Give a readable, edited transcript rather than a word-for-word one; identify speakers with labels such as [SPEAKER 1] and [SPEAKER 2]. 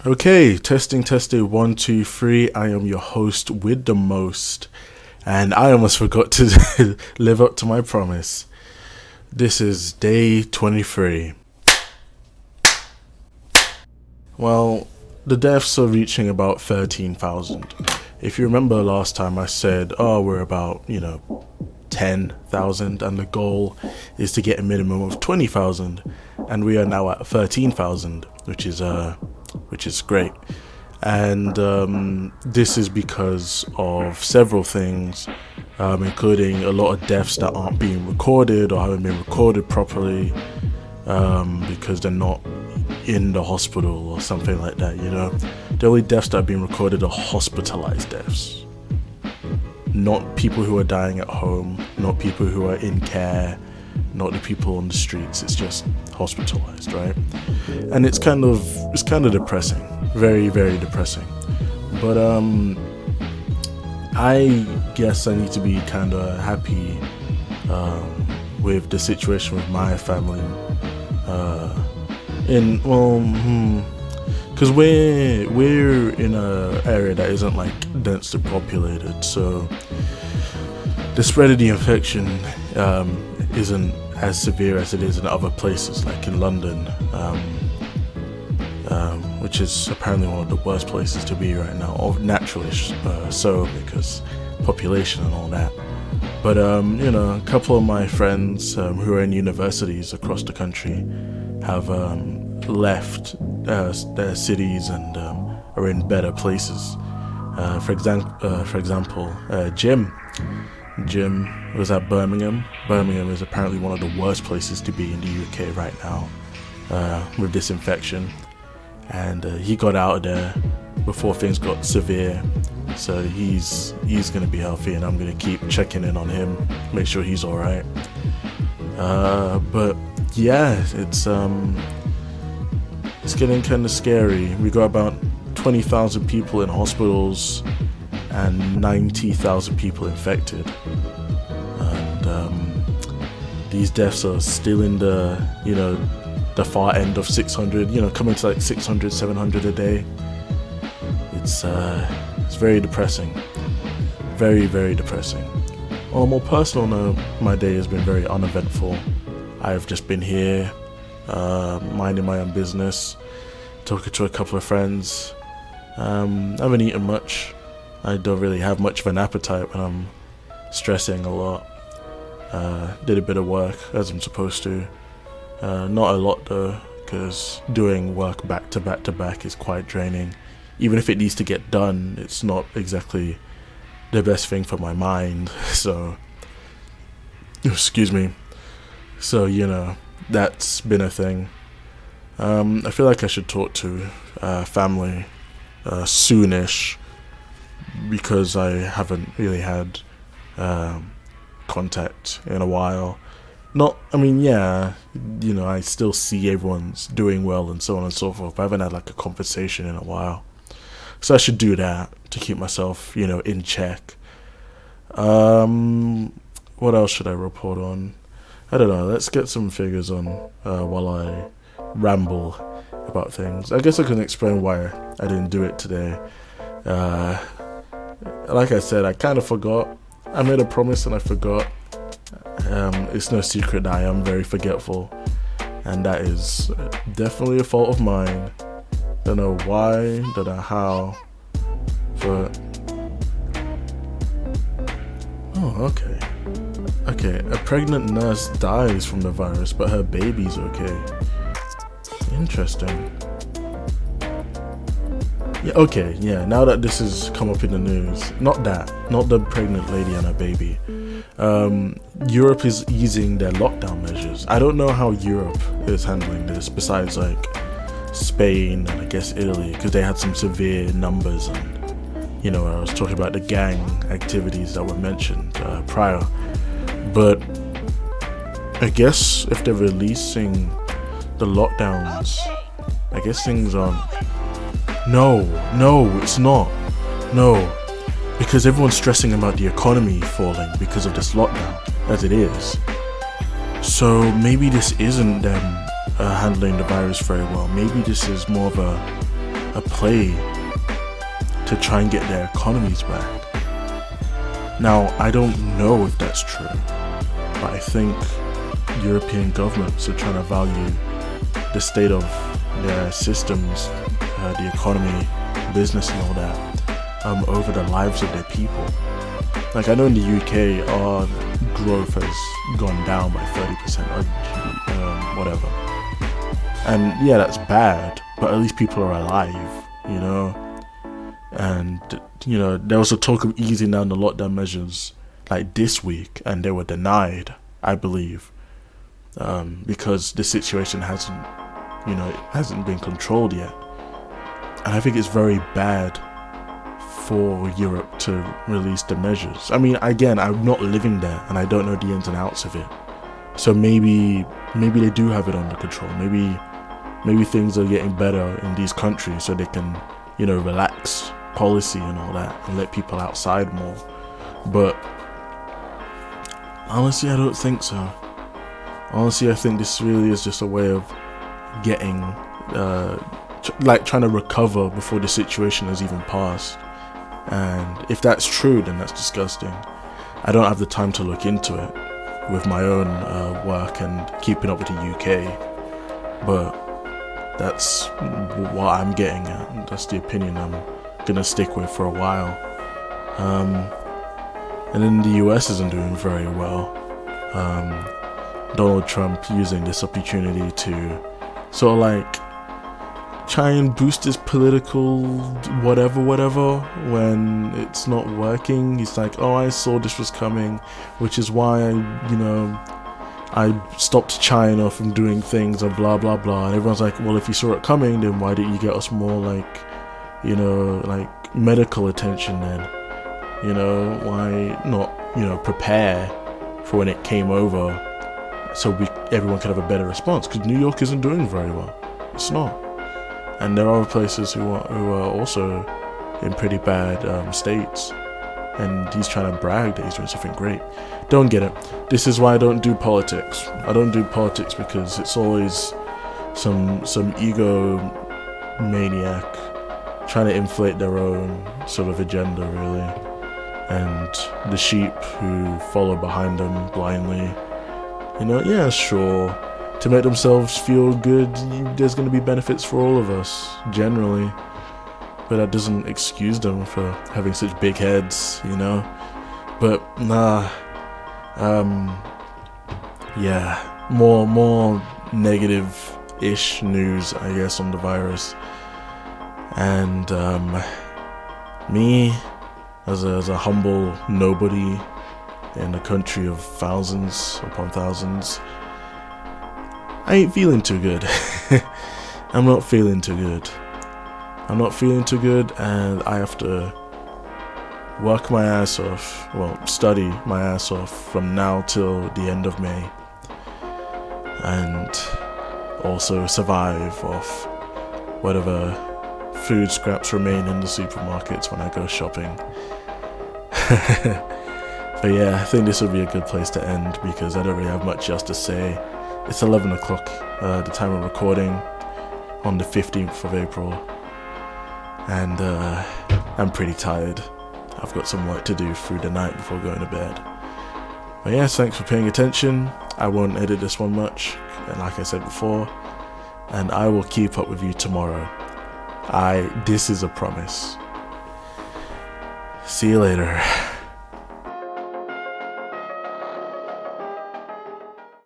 [SPEAKER 1] Okay, testing 1 2 3. I am your host with the most, and I almost forgot to live up to my promise. This is day 23. Well, the deaths are reaching about 13,000. If you remember last time I said, we're about, 10,000, and the goal is to get a minimum of 20,000, and we are now at 13,000, which is great. And this is because of several things, including a lot of deaths that aren't being recorded or haven't been recorded properly, because they're not in the hospital or something like that. The only deaths that are being recorded are hospitalized deaths, not people who are dying at home, not people who are in care, not the people on the streets. It's just hospitalized, right? And it's kind of depressing, very, very depressing. But I guess I need to be kind of happy with the situation with my family. Because we're in a area that isn't like densely populated, so the spread of the infection isn't as severe as it is in other places, like in London, which is apparently one of the worst places to be right now, or naturally so, because population and all that. But a couple of my friends who are in universities across the country have left their cities and are in better places. For example, Jim was at Birmingham. Birmingham is apparently one of the worst places to be in the UK right now, with this infection. And he got out of there before things got severe. So he's going to be healthy, and I'm going to keep checking in on him, make sure he's all right. But yeah, it's getting kind of scary. We got about 20,000 people in hospitals and 90,000 people infected, and these deaths are still in the far end of 600, coming to like 600, 700 a day. It's very depressing, very, very depressing. On a more personal note, my day has been very uneventful. I've just been here, minding my own business, talking to a couple of friends. I haven't eaten much. I don't really have much of an appetite when I'm stressing a lot. Did a bit of work as I'm supposed to. Not a lot though, because doing work back to back to back is quite draining. Even if it needs to get done, it's not exactly the best thing for my mind. So, excuse me. So, that's been a thing. I feel like I should talk to family soonish, because I haven't really had contact in a while. I still see everyone's doing well and so on and so forth, but I haven't had like a conversation in a while. So I should do that to keep myself, in check. What else should I report on? I don't know, let's get some figures on while I ramble about things. I guess I can explain why I didn't do it today. Like I said, I kind of forgot. I made a promise and I forgot. It's no secret that I am very forgetful, and that is definitely a fault of mine. Don't know why, don't know how, but okay. A pregnant nurse dies from the virus, but her baby's okay. Interesting. Now that this has come up in the news, not the pregnant lady and her baby. Europe is easing their lockdown measures. I don't know how Europe is handling this, besides like Spain and I guess Italy, because they had some severe numbers, and I was talking about the gang activities that were mentioned prior. But I guess if they're releasing the lockdowns, I guess things aren't. No, it's not. No, because everyone's stressing about the economy falling because of this lockdown, as it is. So maybe this isn't them handling the virus very well. Maybe this is more of a a play to try and get their economies back. Now, I don't know if that's true, but I think European governments are trying to value the state of their systems, the economy, business and all that, over the lives of their people. Like, I know in the UK, our growth has gone down by 30%, or whatever. And yeah, that's bad, but at least people are alive, you know? And, you know, there was a talk of easing down the lockdown measures, like this week, and they were denied, I believe, because the situation hasn't been controlled yet. And I think it's very bad for Europe to release the measures. I mean, again, I'm not living there and I don't know the ins and outs of it. So maybe they do have it under control. Maybe things are getting better in these countries so they can, you know, relax policy and all that and let people outside more. But honestly, I don't think so. Honestly, I think this really is just a way of getting, trying to recover before the situation has even passed. And if that's true, then that's disgusting. I don't have the time to look into it with my own work and keeping up with the UK, but that's what I'm getting at. That's the opinion I'm gonna stick with for a while. And then the US isn't doing very well. Donald Trump using this opportunity to sort of like try and boost his political whatever when it's not working. He's like, oh, I saw this was coming, which is why I stopped China from doing things and blah blah blah. And everyone's like, well, if you saw it coming, then why didn't you get us more like medical attention then? You know, why not prepare for when it came over so everyone could have a better response? Because New York isn't doing very well. It's not. And there are places who are also in pretty bad states, and he's trying to brag that he's doing something great. Don't get it. This is why I don't do politics. I don't do politics because it's always some ego maniac trying to inflate their own sort of agenda, really, and the sheep who follow behind them blindly. You know, yeah, sure. To make themselves feel good, there's going to be benefits for all of us, generally. But that doesn't excuse them for having such big heads, you know? But, nah. Yeah. More negative-ish news, I guess, on the virus. And, me, as a humble nobody in a country of thousands upon thousands, I ain't feeling too good. I'm not feeling too good. And I have to work my ass off, study my ass off from now till the end of May. And also survive off whatever food scraps remain in the supermarkets when I go shopping. But yeah, I think this would be a good place to end because I don't really have much else to say. It's 11 o'clock, the time of recording, on the 15th of April, and I'm pretty tired. I've got some work to do through the night before going to bed. But yes, thanks for paying attention. I won't edit this one much, and like I said before, and I will keep up with you tomorrow. This is a promise. See you later.